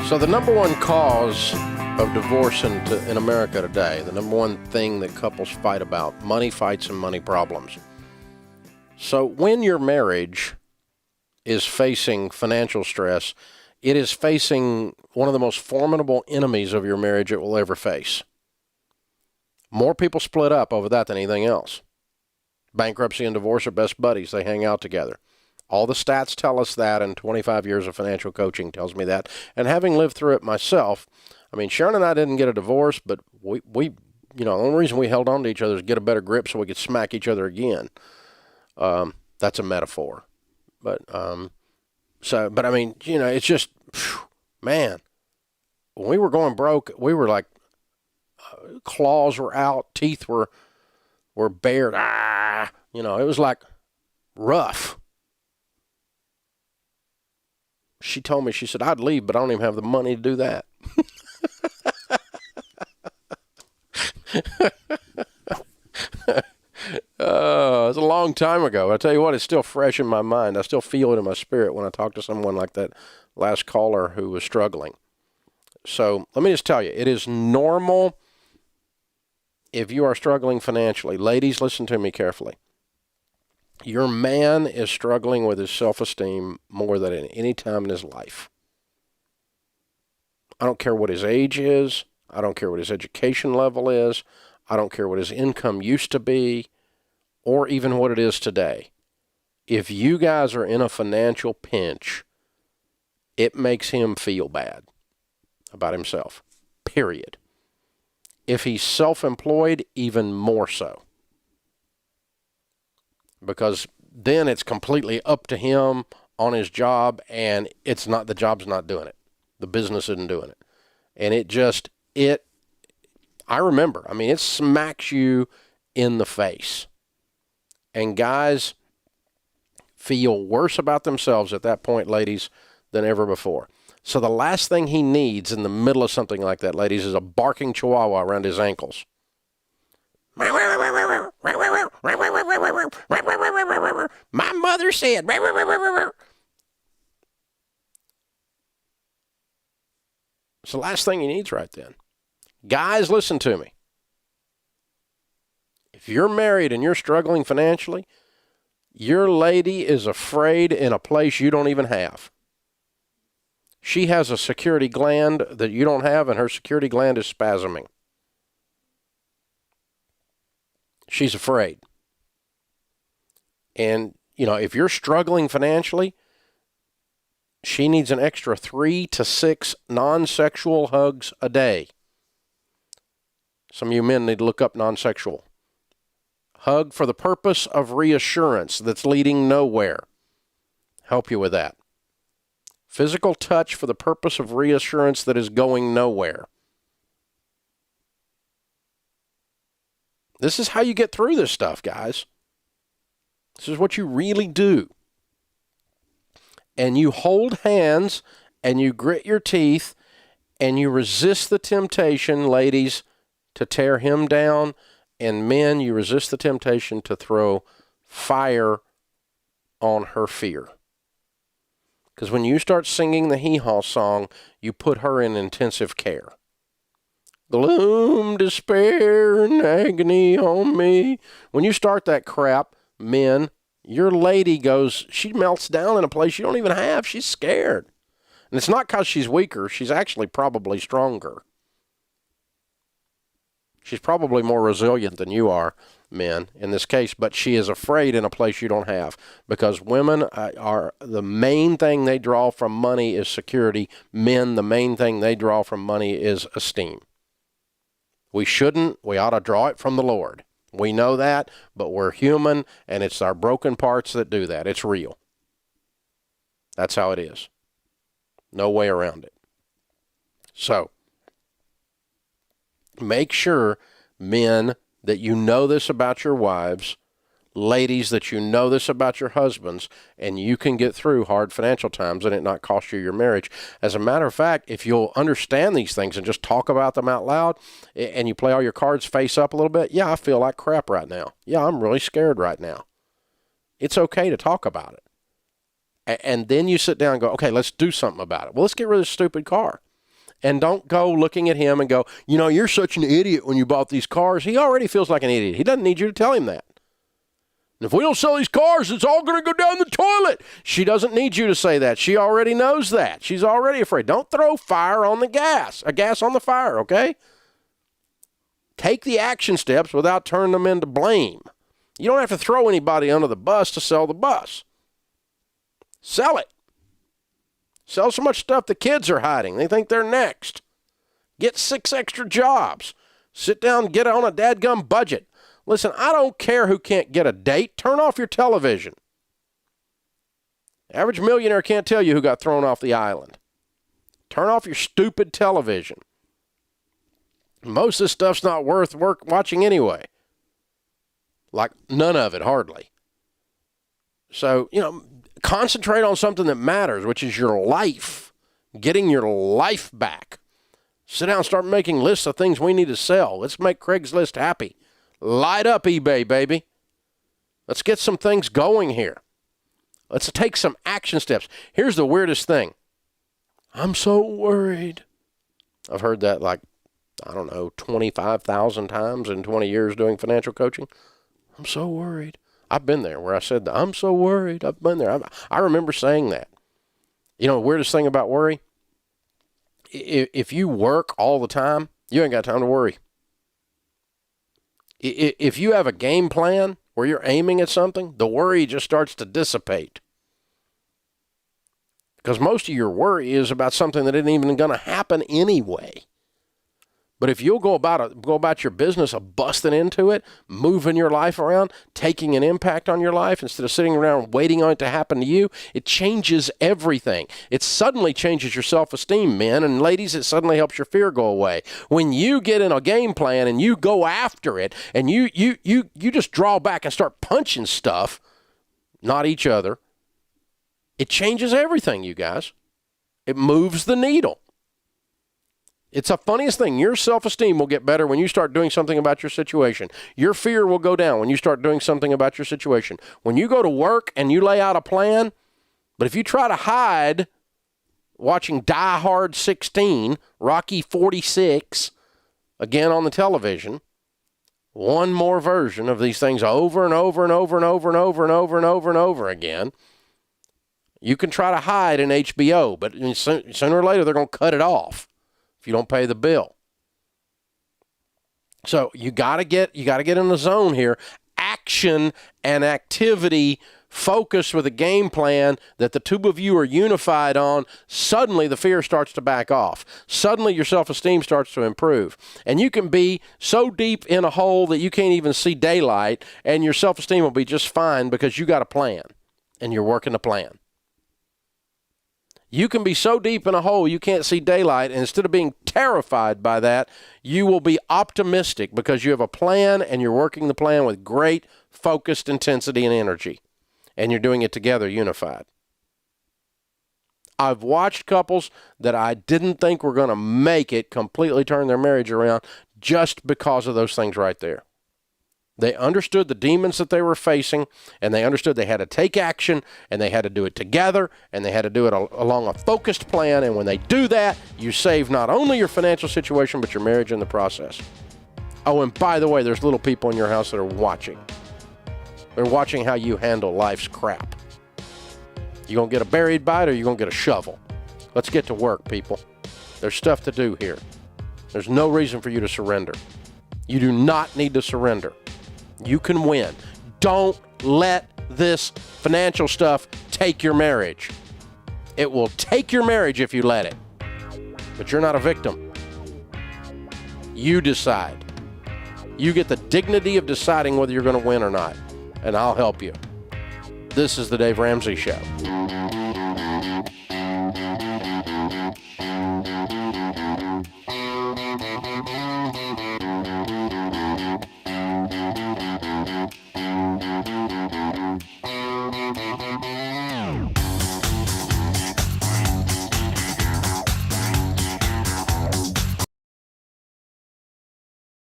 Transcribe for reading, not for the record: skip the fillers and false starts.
So the number one cause of divorce in America today, the number one thing that couples fight about, money fights and money problems. So when your marriage is facing financial stress, it is facing one of the most formidable enemies of your marriage it will ever face. More people split up over that than anything else. Bankruptcy and divorce are best buddies. They hang out together. All the stats tell us that, and 25 years of financial coaching tells me that. And having lived through it myself, I mean, Sharon and I didn't get a divorce, but we the only reason we held on to each other is to get a better grip so we could smack each other again. That's a metaphor. But I mean, it's just, man, when we were going broke, we were like, claws were out, teeth were bared. It was like rough. She told me, she said, I'd leave, but I don't even have the money to do that. It's a long time ago. I tell you what, it's still fresh in my mind. I still feel it in my spirit when I talk to someone like that last caller who was struggling. So let me just tell you, it is normal if you are struggling financially. Ladies, listen to me carefully. Your man is struggling with his self-esteem more than at any time in his life. I don't care what his age is. I don't care what his education level is. I don't care what his income used to be, or even what it is today. If you guys are in a financial pinch, it makes him feel bad about himself, period. If he's self-employed, even more so. Because then it's completely up to him on his job, and the job's not doing it. The business isn't doing it. And I remember, it smacks you in the face. And guys feel worse about themselves at that point, ladies, than ever before. So the last thing he needs in the middle of something like that, ladies, is a barking chihuahua around his ankles. My mother said. It's the last thing he needs right then. Guys, listen to me. If you're married and you're struggling financially, your lady is afraid in a place you don't even have. She has a security gland that you don't have, and her security gland is spasming. She's afraid. And, if you're struggling financially, she needs an extra 3 to 6 non-sexual hugs a day. Some of you men need to look up non-sexual. Hug for the purpose of reassurance that's leading nowhere. Help you with that. Physical touch for the purpose of reassurance that is going nowhere. This is how you get through this stuff, guys. This is what you really do. And you hold hands and you grit your teeth and you resist the temptation, ladies, to tear him down. And men, you resist the temptation to throw fire on her fear. Because when you start singing the hee-haw song, you put her in intensive care. Gloom, despair, and agony on me. When you start that crap, men, your lady she melts down in a place you don't even have. She's scared. And it's not because she's weaker. She's actually probably stronger. She's probably more resilient than you are, men, in this case, but she is afraid in a place you don't have. Because women are, the main thing they draw from money is security. Men, the main thing they draw from money is esteem. We ought to draw it from the Lord. We know that, but we're human, and it's our broken parts that do that. It's real. That's how it is. No way around it. So, make sure, men, that you know this about your wives, ladies, that you know this about your husbands, and you can get through hard financial times and it not cost you your marriage. As a matter of fact, if you'll understand these things and just talk about them out loud, and you play all your cards face up a little bit, yeah, I feel like crap right now. Yeah, I'm really scared right now. It's okay to talk about it. And then you sit down and go, okay, let's do something about it. Well, let's get rid of this stupid car. And don't go looking at him and go, you're such an idiot when you bought these cars. He already feels like an idiot. He doesn't need you to tell him that. And if we don't sell these cars, it's all going to go down the toilet. She doesn't need you to say that. She already knows that. She's already afraid. Don't throw fire on the gas, gas on the fire, okay? Take the action steps without turning them into blame. You don't have to throw anybody under the bus to sell the bus. Sell it. Sell so much stuff the kids are hiding. They think they're next. Get 6 extra jobs. Sit down and get on a dadgum budget. Listen, I don't care who can't get a date. Turn off your television. Average millionaire can't tell you who got thrown off the island. Turn off your stupid television. Most of this stuff's not worth watching anyway. Like none of it, hardly. So, concentrate on something that matters, which is your life, getting your life back. Sit down and start making lists of things we need to sell. Let's make Craigslist happy. Light up eBay, baby. Let's get some things going here. Let's take some action steps. Here's the weirdest thing. I'm so worried. I've heard that 25,000 times in 20 years doing financial coaching. I'm so worried. I've been there where I said that. I'm so worried. I've been there. I remember saying that. The weirdest thing about worry? If you work all the time, you ain't got time to worry. If you have a game plan where you're aiming at something, the worry just starts to dissipate. Because most of your worry is about something that isn't even going to happen anyway. But if you'll go about your business of busting into it, moving your life around, taking an impact on your life instead of sitting around waiting on it to happen to you, it changes everything. It suddenly changes your self-esteem, men, and ladies, it suddenly helps your fear go away. When you get in a game plan and you go after it and you just draw back and start punching stuff, not each other, it changes everything, you guys. It moves the needle. It's the funniest thing. Your self-esteem will get better when you start doing something about your situation. Your fear will go down when you start doing something about your situation. When you go to work and you lay out a plan, but if you try to hide watching Die Hard 16, Rocky 46, again on the television, one more version of these things over and over and over and over and over and over and over and over again, you can try to hide in HBO, but sooner or later they're going to cut it off if you don't pay the bill. So you got to get in the zone here. Action and activity focus with a game plan that the two of you are unified on. Suddenly the fear starts to back off. Suddenly your self-esteem starts to improve. And you can be so deep in a hole that you can't even see daylight, and your self-esteem will be just fine because you got a plan and you're working the plan. You can be so deep in a hole you can't see daylight, and instead of being terrified by that, you will be optimistic because you have a plan and you're working the plan with great focused intensity and energy, and you're doing it together, unified. I've watched couples that I didn't think were going to make it completely turn their marriage around just because of those things right there. They understood the demons that they were facing, and they understood they had to take action, and they had to do it together, and they had to do it along a focused plan. And when they do that, you save not only your financial situation, but your marriage in the process. Oh, and by the way, there's little people in your house that are watching. They're watching how you handle life's crap. You gonna get a buried bite, or you gonna get a shovel? Let's get to work, people. There's stuff to do here. There's no reason for you to surrender. You do not need to surrender. You can win. Don't let this financial stuff take your marriage. It will take your marriage if you let it. But you're not a victim. You decide. You get the dignity of deciding whether you're going to win or not. And I'll help you. This is the Dave Ramsey Show.